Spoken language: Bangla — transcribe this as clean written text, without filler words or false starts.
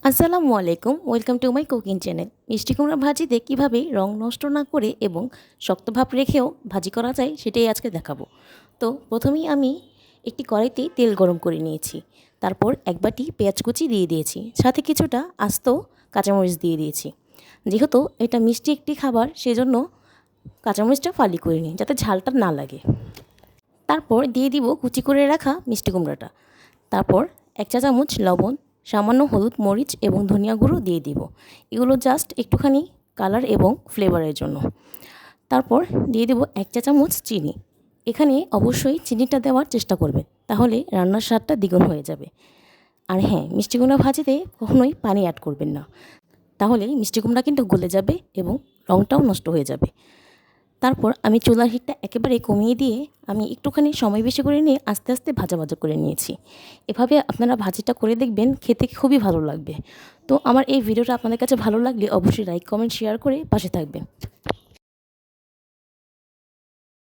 আসসালামু আলাইকুম, welcome to my cooking channel. মিষ্টি কুমড়া ভাজিতে কীভাবে রং নষ্ট না করে এবং শক্ত ভাব রেখেও ভাজি করা যায় সেটাই আজকে দেখাবো। তো প্রথমেই আমি একটি কড়াইতে তেল গরম করে নিয়েছি। তারপর এক বাটি পেঁয়াজ কুচি দিয়ে দিয়েছি, সাথে কিছুটা আস্ত কাঁচামরিচ দিয়ে দিয়েছি। যেহেতু এটা মিষ্টি একটি খাবার, সেজন্য কাঁচামরিচটা ফালি করে নিই যাতে ঝালটা না লাগে। তারপর দিয়ে দিব কুচি করে রাখা মিষ্টি কুমড়াটা। তারপর 1 চা চামচ লবণ, সামান্য হলুদ, মরিচ এবং ধনিয়া গুঁড়ো দিয়ে দিব। এগুলো জাস্ট একটুখানি কালার এবং ফ্লেভারের জন্য। তারপর দিয়ে দেব 1 চা চামচ চিনি। এখানে অবশ্যই চিনিটা দেওয়ার চেষ্টা করবেন, তাহলে রান্নার স্বাদটা দ্বিগুণ হয়ে যাবে। আর হ্যাঁ, মিষ্টি কুমড়া ভাজিতে কখনোই পানি অ্যাড করবেন না, তাহলে মিষ্টি কুমড়া কিন্তু গলে যাবে এবং রঙটাও নষ্ট হয়ে যাবে। তারপর আমি চুলার হিটটা একেবারে কমিয়ে দিয়ে আমি একটুখানি সময় বেশি করে নিয়ে আস্তে আস্তে ভাজা ভাজা করে নিয়েছি। এভাবে আপনারা ভাজিটা করে দেখবেন, খেতে খুবই ভালো লাগবে। তো আমার এই ভিডিওটা আপনাদের কাছে ভালো লাগলে অবশ্যই লাইক, কমেন্ট, শেয়ার করে পাশে থাকবেন।